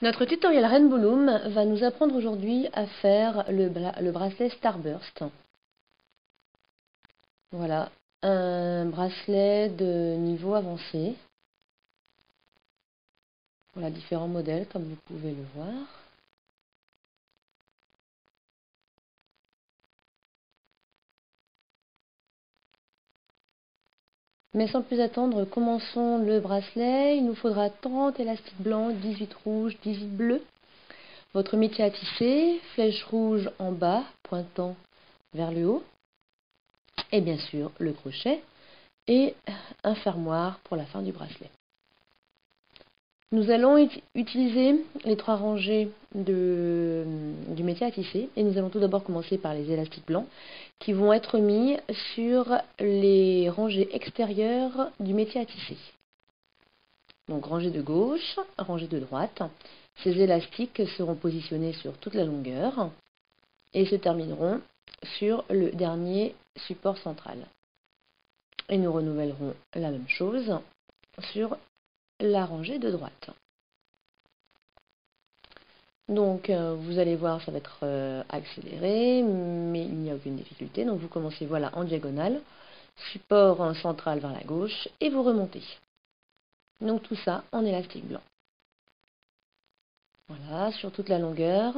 Notre tutoriel Rainbow Loom va nous apprendre aujourd'hui à faire le bracelet Starburst. Voilà, un bracelet de niveau avancé. Voilà, différents modèles comme vous pouvez le voir. Mais sans plus attendre, commençons le bracelet. Il nous faudra 30 élastiques blancs, 18 rouges, 18 bleus. Votre métier à tisser, flèche rouge en bas, pointant vers le haut. Et bien sûr, le crochet et un fermoir pour la fin du bracelet. Nous allons utiliser les 3 rangées du métier à tisser et nous allons tout d'abord commencer par les élastiques blancs qui vont être mis sur les rangées extérieures du métier à tisser. Donc rangée de gauche, rangée de droite. Ces élastiques seront positionnés sur toute la longueur et se termineront sur le dernier support central. Et nous renouvellerons la même chose sur la rangée de droite. Donc vous allez voir, ça va être accéléré, mais il n'y a aucune difficulté. Donc vous commencez voilà en diagonale, support central vers la gauche et vous remontez. Donc tout ça en élastique blanc. Voilà, sur toute la longueur.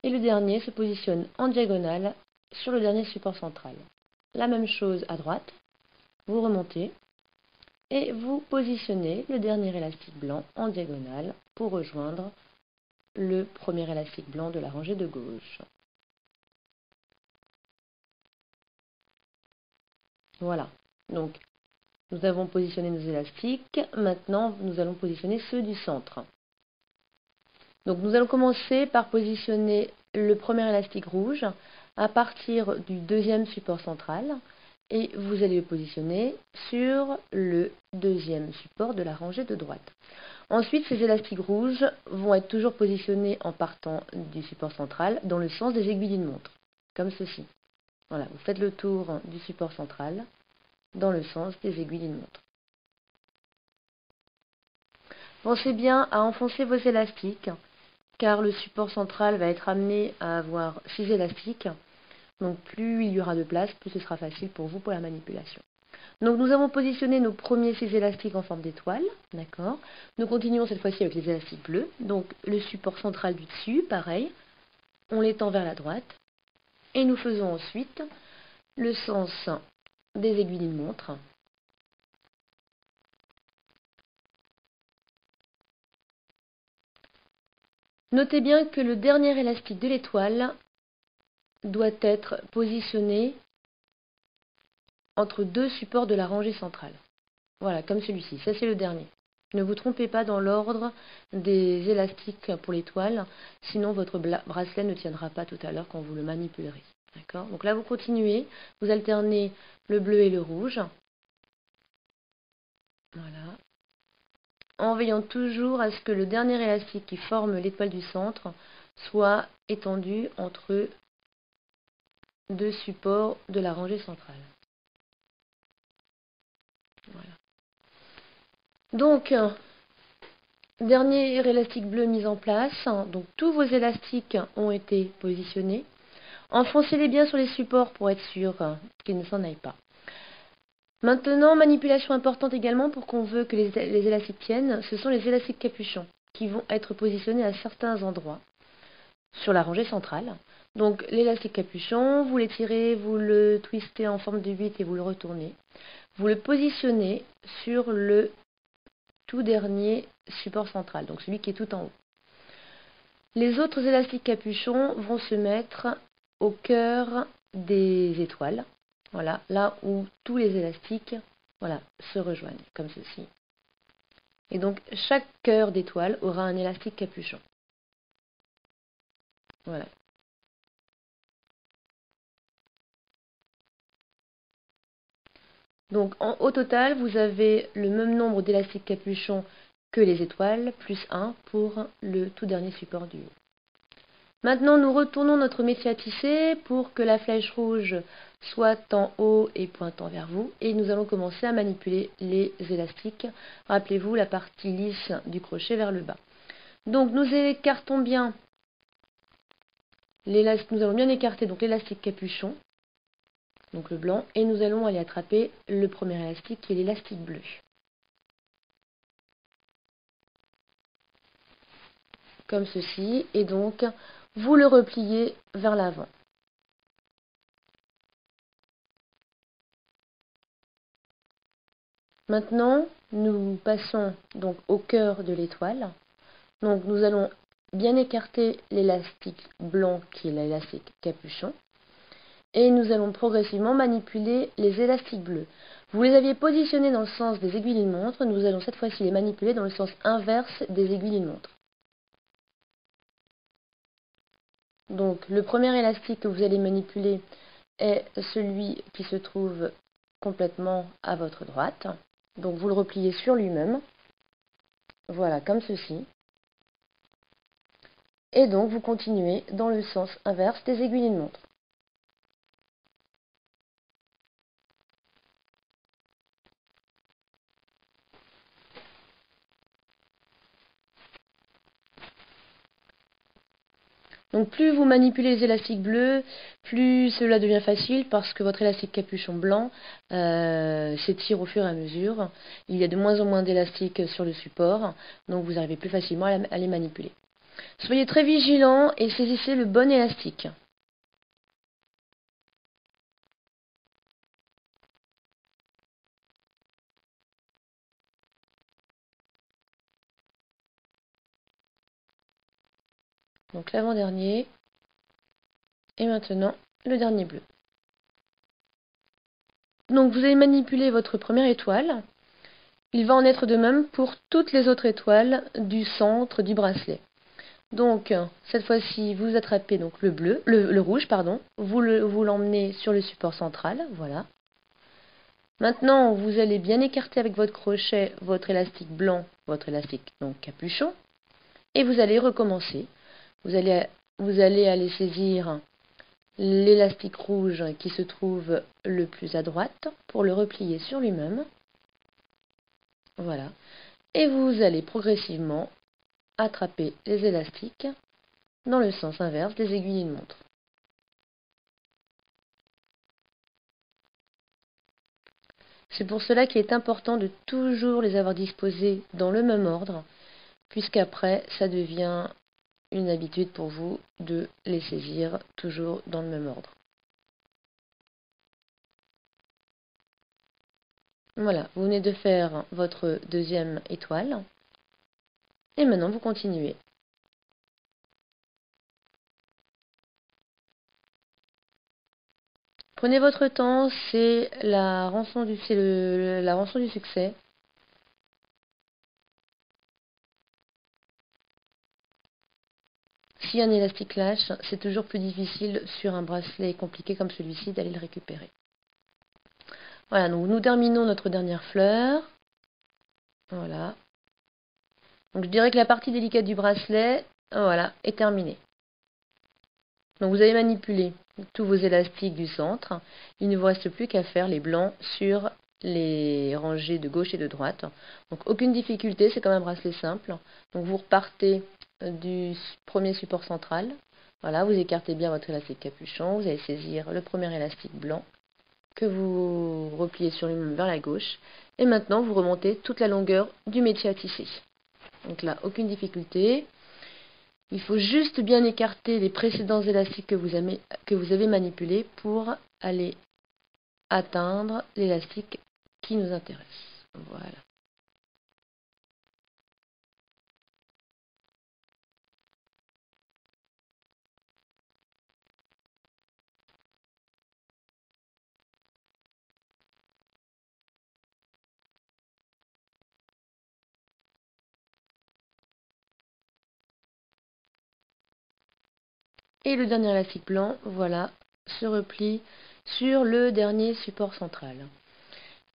Et le dernier se positionne en diagonale sur le dernier support central. La même chose à droite, vous remontez et vous positionnez le dernier élastique blanc en diagonale pour rejoindre le premier élastique blanc de la rangée de gauche. Voilà, donc nous avons positionné nos élastiques, maintenant nous allons positionner ceux du centre. Donc nous allons commencer par positionner le premier élastique rouge à partir du deuxième support central et vous allez le positionner sur le deuxième support de la rangée de droite. Ensuite, ces élastiques rouges vont être toujours positionnés en partant du support central dans le sens des aiguilles d'une montre, comme ceci. Voilà, vous faites le tour du support central dans le sens des aiguilles d'une montre. Pensez bien à enfoncer vos élastiques, car le support central va être amené à avoir 6 élastiques. Donc plus il y aura de place, plus ce sera facile pour vous pour la manipulation. Donc nous avons positionné nos premiers 6 élastiques en forme d'étoile, d'accord. Nous continuons cette fois-ci avec les élastiques bleus. Donc le support central du dessus, pareil, on l'étend vers la droite. Et nous faisons ensuite le sens des aiguilles d'une montre. Notez bien que le dernier élastique de l'étoile doit être positionné entre deux supports de la rangée centrale. Voilà, comme celui-ci. Ça, c'est le dernier. Ne vous trompez pas dans l'ordre des élastiques pour l'étoile, sinon votre bracelet ne tiendra pas tout à l'heure quand vous le manipulerez. D'accord ? Donc là, vous continuez, vous alternez le bleu et le rouge. Voilà. En veillant toujours à ce que le dernier élastique qui forme l'étoile du centre soit étendu entre deux supports de la rangée centrale. Voilà. Donc, dernier élastique bleu mis en place. Donc, tous vos élastiques ont été positionnés. Enfoncez-les bien sur les supports pour être sûr qu'ils ne s'en aillent pas. Maintenant, manipulation importante également pour qu'on veut que les élastiques tiennent, ce sont les élastiques capuchons qui vont être positionnés à certains endroits sur la rangée centrale. Donc l'élastique capuchon, vous l'étirez, vous le twistez en forme de 8 et vous le retournez. Vous le positionnez sur le tout dernier support central, donc celui qui est tout en haut. Les autres élastiques capuchons vont se mettre au cœur des étoiles. Voilà, là où tous les élastiques se rejoignent, comme ceci. Et donc chaque cœur d'étoile aura un élastique capuchon. Voilà. Donc au total, vous avez le même nombre d'élastiques capuchons que les étoiles, plus 1 pour le tout dernier support du haut. Maintenant, nous retournons notre métier à tisser pour que la flèche rouge soit en haut et pointant vers vous. Et nous allons commencer à manipuler les élastiques. Rappelez-vous la partie lisse du crochet vers le bas. Donc nous écartons bien l'élastique, nous allons bien écarter donc l'élastique capuchon, donc le blanc, et nous allons aller attraper le premier élastique qui est l'élastique bleu. Comme ceci, et donc vous le repliez vers l'avant. Maintenant, nous passons donc au cœur de l'étoile. Donc nous allons bien écarter l'élastique blanc qui est l'élastique capuchon. Et nous allons progressivement manipuler les élastiques bleus. Vous les aviez positionnés dans le sens des aiguilles d'une montre, nous allons cette fois-ci les manipuler dans le sens inverse des aiguilles d'une montre. Donc le premier élastique que vous allez manipuler est celui qui se trouve complètement à votre droite. Donc vous le repliez sur lui-même. Voilà, comme ceci. Et donc vous continuez dans le sens inverse des aiguilles d'une montre. Donc plus vous manipulez les élastiques bleus, plus cela devient facile parce que votre élastique capuchon blanc s'étire au fur et à mesure. Il y a de moins en moins d'élastiques sur le support, donc vous arrivez plus facilement à les manipuler. Soyez très vigilant et saisissez le bon élastique. Donc l'avant-dernier et maintenant le dernier bleu. Donc vous allez manipuler votre première étoile. Il va en être de même pour toutes les autres étoiles du centre du bracelet. Donc cette fois-ci, vous attrapez donc le rouge, pardon. Vous l'emmenez sur le support central, voilà. Maintenant, vous allez bien écarter avec votre crochet votre élastique blanc, votre élastique donc capuchon, et vous allez recommencer. Vous allez aller saisir l'élastique rouge qui se trouve le plus à droite pour le replier sur lui-même. Voilà. Et vous allez progressivement attraper les élastiques dans le sens inverse des aiguilles d'une montre. C'est pour cela qu'il est important de toujours les avoir disposés dans le même ordre, puisqu'après ça devient une habitude pour vous de les saisir toujours dans le même ordre. Voilà, vous venez de faire votre deuxième étoile. Et maintenant, vous continuez. Prenez votre temps, c'est la rançon du succès. Si un élastique lâche, c'est toujours plus difficile sur un bracelet compliqué comme celui-ci d'aller le récupérer. Voilà, donc nous terminons notre dernière fleur. Voilà. Donc je dirais que la partie délicate du bracelet, voilà, est terminée. Donc vous avez manipulé tous vos élastiques du centre. Il ne vous reste plus qu'à faire les blancs sur les rangées de gauche et de droite. Donc aucune difficulté, c'est comme un bracelet simple. Donc vous repartez du premier support central. Voilà, vous écartez bien votre élastique capuchon. Vous allez saisir le premier élastique blanc que vous repliez sur lui-même vers la gauche. Et maintenant, vous remontez toute la longueur du métier à tisser. Donc là, aucune difficulté. Il faut juste bien écarter les précédents élastiques que vous avez manipulés pour aller atteindre l'élastique qui nous intéresse. Voilà. Et le dernier élastique blanc, voilà, se replie sur le dernier support central.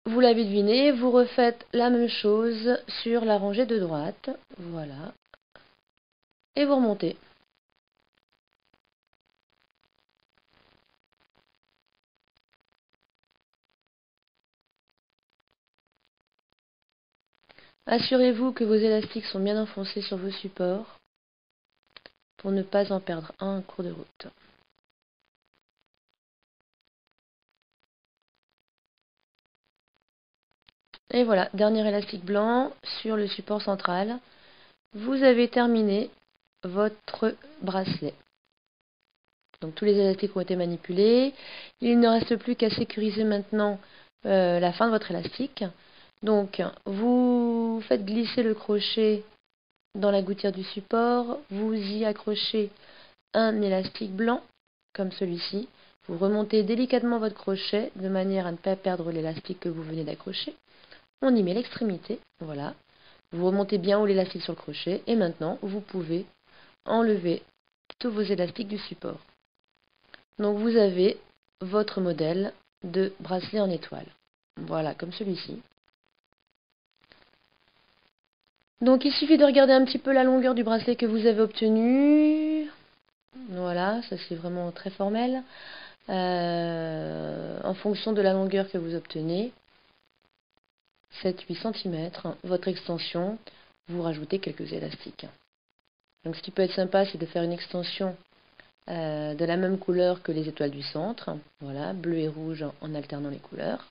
Vous l'avez deviné, vous refaites la même chose sur la rangée de droite, voilà, et vous remontez. Assurez-vous que vos élastiques sont bien enfoncés sur vos supports. pour ne pas en perdre un en cours de route. Et voilà, dernier élastique blanc sur le support central. Vous avez terminé votre bracelet. Donc tous les élastiques ont été manipulés. Il ne reste plus qu'à sécuriser maintenant la fin de votre élastique. Donc vous faites glisser le crochet dans la gouttière du support. Vous y accrochez un élastique blanc, comme celui-ci. Vous remontez délicatement votre crochet de manière à ne pas perdre l'élastique que vous venez d'accrocher. On y met l'extrémité, voilà. Vous remontez bien haut l'élastique sur le crochet et maintenant vous pouvez enlever tous vos élastiques du support. Donc vous avez votre modèle de bracelet en étoile. Voilà, comme celui-ci. Donc il suffit de regarder un petit peu la longueur du bracelet que vous avez obtenu. Voilà, ça c'est vraiment très formel. En fonction de la longueur que vous obtenez, 7-8 cm, votre extension, vous rajoutez quelques élastiques. Donc ce qui peut être sympa, c'est de faire une extension de la même couleur que les étoiles du centre. Voilà, bleu et rouge en alternant les couleurs.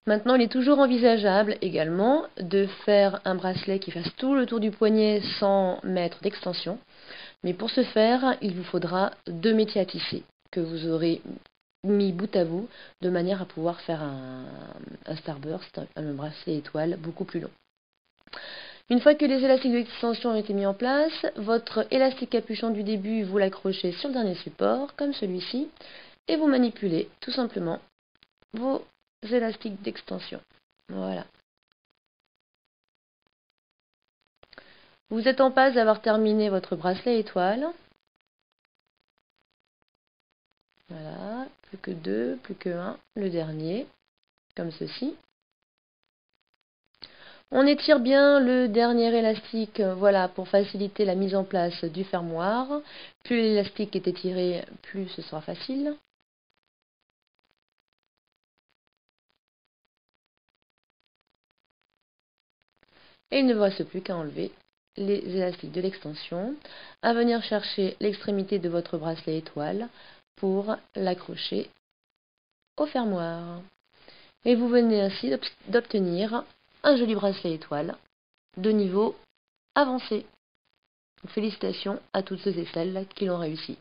Maintenant, il est toujours envisageable également de faire un bracelet qui fasse tout le tour du poignet sans mettre d'extension. Mais pour ce faire, il vous faudra 2 métiers à tisser que vous aurez mis bout à bout de manière à pouvoir faire un starburst, un bracelet étoile beaucoup plus long. Une fois que les élastiques d'extension ont été mis en place, votre élastique capuchon du début, vous l'accrochez sur le dernier support, comme celui-ci, et vous manipulez tout simplement vos élastiques d'extension. Voilà. Vous êtes en passe d'avoir terminé votre bracelet étoile. Voilà, plus que 2, plus que 1, le dernier, comme ceci. On étire bien le dernier élastique, voilà, pour faciliter la mise en place du fermoir. Plus l'élastique est étiré, plus ce sera facile. Et il ne vous reste plus qu'à enlever les élastiques de l'extension, à venir chercher l'extrémité de votre bracelet étoile pour l'accrocher au fermoir. Et vous venez ainsi d'obtenir un joli bracelet étoile de niveau avancé. Félicitations à toutes ceux et celles qui l'ont réussi.